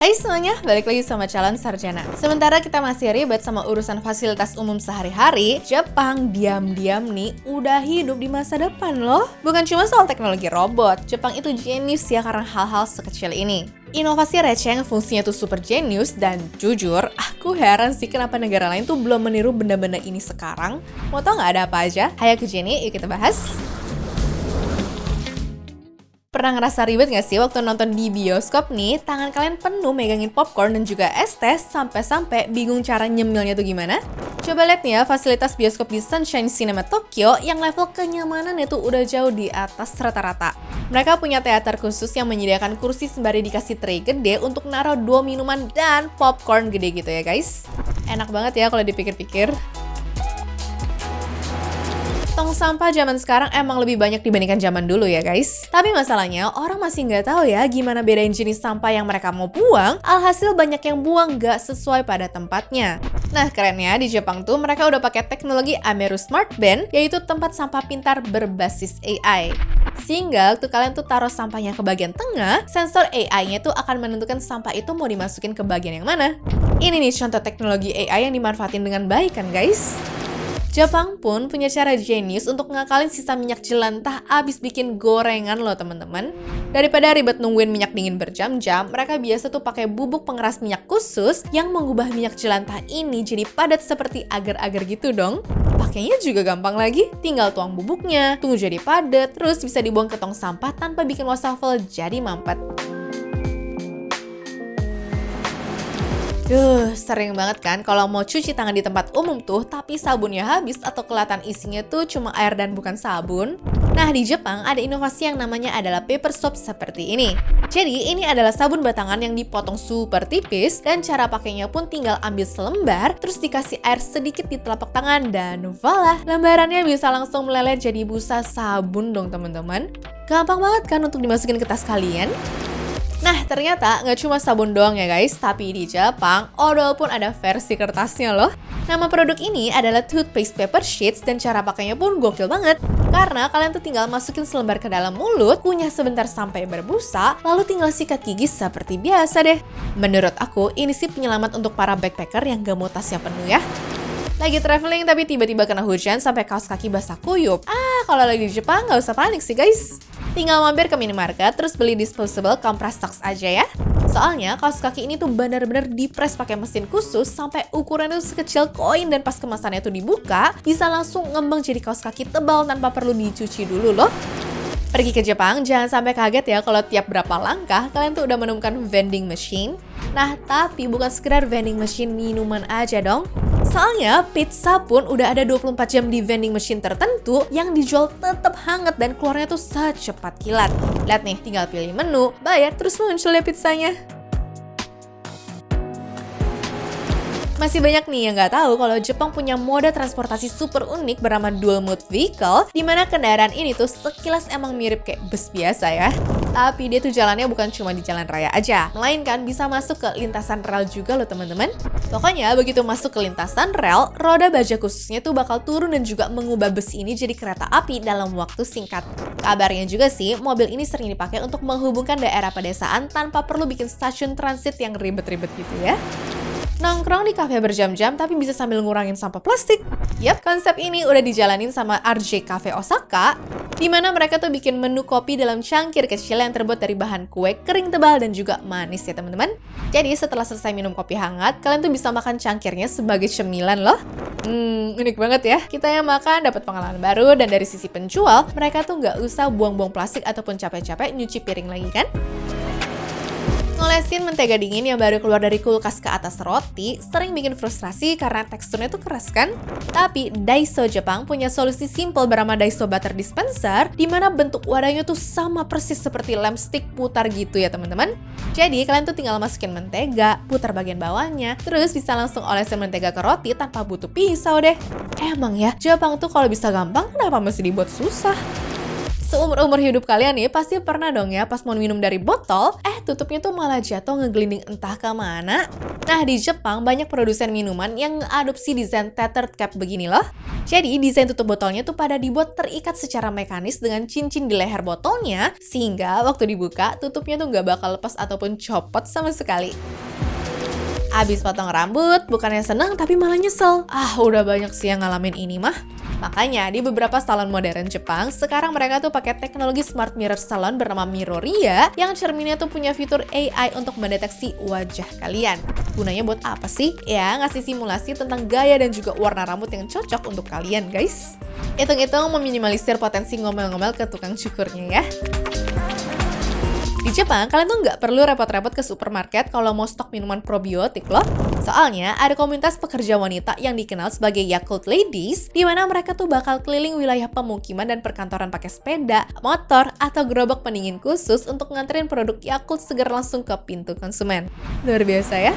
Hai semuanya, balik lagi sama calon sarjana. Sementara kita masih ribet sama urusan fasilitas umum sehari-hari, Jepang diam-diam nih udah hidup di masa depan loh. Bukan cuma soal teknologi robot, Jepang itu jenius ya karena hal-hal sekecil ini. Inovasi receh yang fungsinya tuh super jenius dan jujur, aku heran sih kenapa negara lain tuh belum meniru benda-benda ini sekarang. Mau tau nggak ada apa aja? Hayo ke Jenny, yuk kita bahas. Pernah ngerasa ribet gak sih waktu nonton di bioskop nih, tangan kalian penuh megangin popcorn dan juga es teh sampai-sampai bingung cara nyemilnya tuh gimana? Coba lihat nih ya fasilitas bioskop di Sunshine Cinema Tokyo yang level kenyamanannya tuh udah jauh di atas rata-rata. Mereka punya teater khusus yang menyediakan kursi sembari dikasih tray gede untuk naruh 2 minuman dan popcorn gede gitu ya guys. Enak banget ya kalau dipikir-pikir. Tong sampah zaman sekarang emang lebih banyak dibandingkan zaman dulu ya guys. Tapi masalahnya orang masih nggak tahu ya gimana bedain jenis sampah yang mereka mau buang, alhasil banyak yang buang nggak sesuai pada tempatnya. Nah kerennya di Jepang tuh mereka udah pakai teknologi Ameru Smart Bin, yaitu tempat sampah pintar berbasis AI. Sehingga waktu kalian tuh taruh sampahnya ke bagian tengah, sensor AI-nya tuh akan menentukan sampah itu mau dimasukin ke bagian yang mana. Ini nih contoh teknologi AI yang dimanfaatin dengan baik kan guys. Jepang pun punya cara jenius untuk ngakalin sisa minyak jelantah abis bikin gorengan loh teman-teman. Daripada ribet nungguin minyak dingin berjam-jam, mereka biasa tuh pakai bubuk pengeras minyak khusus yang mengubah minyak jelantah ini jadi padat seperti agar-agar gitu dong. Pakainya juga gampang lagi, tinggal tuang bubuknya, tunggu jadi padat, terus bisa dibuang ke tong sampah tanpa bikin wastafel jadi mampet. Sering banget kan kalau mau cuci tangan di tempat umum tuh, tapi sabunnya habis atau kelihatan isinya tuh cuma air dan bukan sabun. Nah, di Jepang ada inovasi yang namanya adalah paper soap seperti ini. Jadi, ini adalah sabun batangan yang dipotong super tipis dan cara pakainya pun tinggal ambil selembar, terus dikasih air sedikit di telapak tangan dan voila, lembarannya bisa langsung meleleh jadi busa sabun dong teman-teman. Gampang banget kan untuk dimasukin ke tas kalian? Nah, ternyata nggak cuma sabun doang ya guys, tapi di Jepang, odol pun ada versi kertasnya loh. Nama produk ini adalah Toothpaste Paper Sheets dan cara pakainya pun gokil banget. Karena kalian tuh tinggal masukin selembar ke dalam mulut, kunyah sebentar sampai berbusa, lalu tinggal sikat gigi seperti biasa deh. Menurut aku, ini sih penyelamat untuk para backpacker yang gak mau tasnya penuh ya. Lagi traveling tapi tiba-tiba kena hujan sampai kaos kaki basah kuyup. Kalau lagi di Jepang nggak usah panik sih guys. Tinggal mampir ke minimarket terus beli disposable compress socks aja ya. Soalnya kaos kaki ini tuh benar-benar dipres pakai mesin khusus sampai ukurannya tuh sekecil koin dan pas kemasannya tuh dibuka bisa langsung ngembang jadi kaos kaki tebal tanpa perlu dicuci dulu loh. Pergi ke Jepang, jangan sampai kaget ya kalau tiap berapa langkah kalian tuh udah menemukan vending machine. Nah, tapi bukan sekedar vending machine minuman aja dong. Soalnya pizza pun udah ada 24 jam di vending machine tertentu yang dijual tetap hangat dan keluarnya tuh secepat kilat. Lihat nih, tinggal pilih menu, bayar, terus muncul deh pizzanya. Masih banyak nih yang nggak tahu kalau Jepang punya moda transportasi super unik bernama dual mode vehicle, di mana kendaraan ini tuh sekilas emang mirip kayak bus biasa ya. Tapi dia tuh jalannya bukan cuma di jalan raya aja, melainkan bisa masuk ke lintasan rel juga loh teman-teman. Pokoknya begitu masuk ke lintasan rel, roda baja khususnya tuh bakal turun dan juga mengubah bus ini jadi kereta api dalam waktu singkat. Kabarnya juga sih, mobil ini sering dipakai untuk menghubungkan daerah pedesaan tanpa perlu bikin stasiun transit yang ribet-ribet gitu ya. Nongkrong di kafe berjam-jam tapi bisa sambil ngurangin sampah plastik. Yap, konsep ini udah dijalanin sama RJ Cafe Osaka, di mana mereka tuh bikin menu kopi dalam cangkir kecil yang terbuat dari bahan kue kering tebal dan juga manis ya teman-teman. Jadi setelah selesai minum kopi hangat, kalian tuh bisa makan cangkirnya sebagai cemilan loh. Unik banget ya. Kita yang makan dapat pengalaman baru dan dari sisi penjual, mereka tuh nggak usah buang-buang plastik ataupun capek-capek nyuci piring lagi kan. Ngolesin mentega dingin yang baru keluar dari kulkas ke atas roti sering bikin frustrasi karena teksturnya tuh keras kan? Tapi Daiso Jepang punya solusi simple bernama Daiso Butter Dispenser di mana bentuk wadahnya tuh sama persis seperti lem stick putar gitu ya teman-teman. Jadi kalian tuh tinggal masukin mentega, putar bagian bawahnya, terus bisa langsung olesin mentega ke roti tanpa butuh pisau deh. Emang ya, Jepang tuh kalau bisa gampang kenapa mesti dibuat susah? Seumur-umur hidup kalian nih pasti pernah dong ya pas mau minum dari botol, tutupnya tuh malah jatuh ngegelinding entah kemana. Nah di Jepang banyak produsen minuman yang ngeadopsi desain tethered cap begini loh. Jadi desain tutup botolnya tuh pada dibuat terikat secara mekanis dengan cincin di leher botolnya, sehingga waktu dibuka tutupnya tuh nggak bakal lepas ataupun copot sama sekali. Abis potong rambut, bukannya senang tapi malah nyesel. Udah banyak sih yang ngalamin ini mah. Makanya di beberapa salon modern Jepang, sekarang mereka tuh pakai teknologi smart mirror salon bernama Mirroria yang cerminnya tuh punya fitur AI untuk mendeteksi wajah kalian. Gunanya buat apa sih? Ya, ngasih simulasi tentang gaya dan juga warna rambut yang cocok untuk kalian, guys. Hitung-hitung meminimalisir potensi ngomel-ngomel ke tukang cukurnya ya. Di Jepang, kalian tuh nggak perlu repot-repot ke supermarket kalau mau stok minuman probiotik loh. Soalnya, ada komunitas pekerja wanita yang dikenal sebagai Yakult Ladies, di mana mereka tuh bakal keliling wilayah pemukiman dan perkantoran pakai sepeda, motor, atau gerobak pendingin khusus untuk nganterin produk Yakult segar langsung ke pintu konsumen. Luar biasa ya?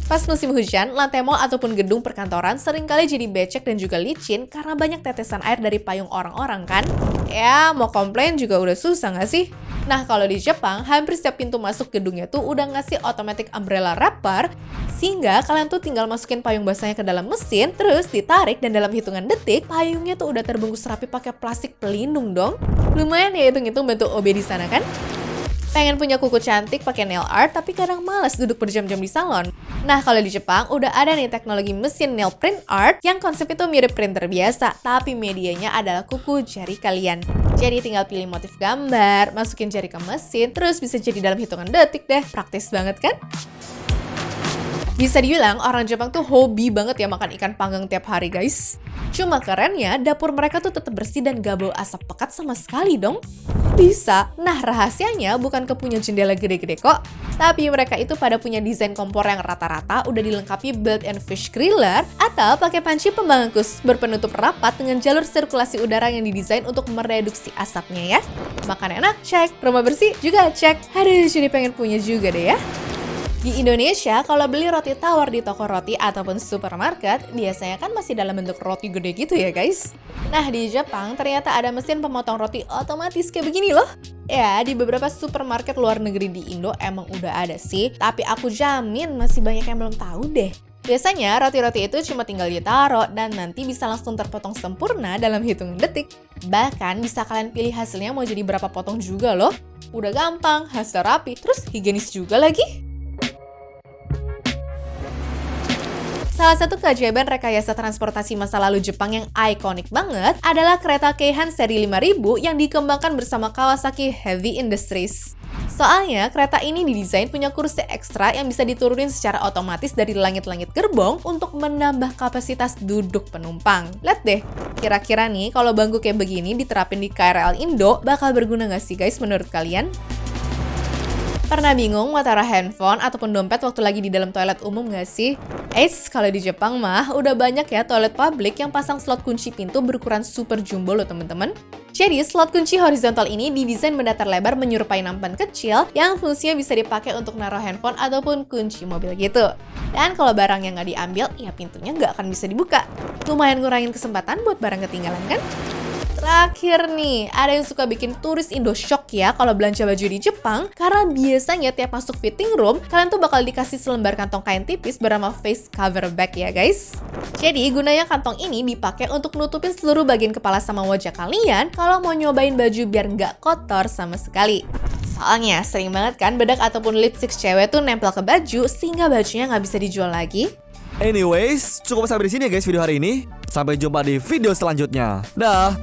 Pas musim hujan, lantai mall ataupun gedung perkantoran seringkali jadi becek dan juga licin karena banyak tetesan air dari payung orang-orang kan? Ya, mau komplain juga udah susah nggak sih? Nah, kalau di Jepang, hampir setiap pintu masuk gedungnya tuh udah ngasih automatic umbrella wrapper, sehingga kalian tuh tinggal masukin payung basahnya ke dalam mesin, terus ditarik dan dalam hitungan detik, payungnya tuh udah terbungkus rapi pakai plastik pelindung dong. Lumayan ya hitung-hitung bantu OB di sana kan? Pengen punya kuku cantik pakai nail art tapi kadang malas duduk berjam-jam di salon. Nah, kalau di Jepang udah ada nih teknologi mesin nail print art yang konsep itu mirip printer biasa, tapi medianya adalah kuku jari kalian. Jadi tinggal pilih motif gambar, masukin jari ke mesin, terus bisa jadi dalam hitungan detik deh. Praktis banget kan? Bisa dibilang orang Jepang tuh hobi banget ya makan ikan panggang tiap hari, guys. Cuma kerennya dapur mereka tuh tetap bersih dan gak bau asap pekat sama sekali dong. Bisa. Nah, rahasianya bukan ke punya jendela gede-gede kok, tapi mereka itu pada punya desain kompor yang rata-rata udah dilengkapi built and fish griller atau pakai panci pembungkus berpenutup rapat dengan jalur sirkulasi udara yang didesain untuk mereduksi asapnya ya. Makan enak, cek. Rumah bersih juga cek. Aduh, jadi pengen punya juga deh ya. Di Indonesia, kalau beli roti tawar di toko roti ataupun supermarket, biasanya kan masih dalam bentuk roti gede gitu ya guys. Nah, di Jepang ternyata ada mesin pemotong roti otomatis kayak begini loh. Ya, di beberapa supermarket luar negeri di Indo emang udah ada sih, tapi aku jamin masih banyak yang belum tahu deh. Biasanya roti-roti itu cuma tinggal ditaruh dan nanti bisa langsung terpotong sempurna dalam hitungan detik. Bahkan bisa kalian pilih hasilnya mau jadi berapa potong juga loh. Udah gampang, hasil rapi, terus higienis juga lagi. Salah satu keajaiban rekayasa transportasi masa lalu Jepang yang ikonik banget adalah kereta Keihan seri 5000 yang dikembangkan bersama Kawasaki Heavy Industries. Soalnya, kereta ini didesain punya kursi ekstra yang bisa diturunin secara otomatis dari langit-langit gerbong untuk menambah kapasitas duduk penumpang. Lihat deh, kira-kira nih kalau bangku kayak begini diterapin di KRL Indo, bakal berguna nggak sih guys menurut kalian? Pernah bingung mau taruh handphone ataupun dompet waktu lagi di dalam toilet umum nggak sih? Kalau di Jepang mah udah banyak ya toilet publik yang pasang slot kunci pintu berukuran super jumbo loh teman-teman. Jadi slot kunci horizontal ini didesain mendatar lebar menyerupai nampan kecil yang fungsinya bisa dipakai untuk naruh handphone ataupun kunci mobil gitu. Dan kalau barang yang nggak diambil, ya pintunya nggak akan bisa dibuka. Lumayan ngurangin kesempatan buat barang ketinggalan kan? Terakhir nih, ada yang suka bikin turis Indo shock ya kalau belanja baju di Jepang, karena biasanya tiap masuk fitting room, kalian tuh bakal dikasih selembar kantong kain tipis bernama face cover bag ya guys. Jadi gunanya kantong ini dipakai untuk nutupin seluruh bagian kepala sama wajah kalian kalau mau nyobain baju biar nggak kotor sama sekali. Soalnya sering banget kan bedak ataupun lipstick cewek tuh nempel ke baju sehingga bajunya nggak bisa dijual lagi. Anyways, cukup sampai di sini ya guys video hari ini. Sampai jumpa di video selanjutnya. Dah.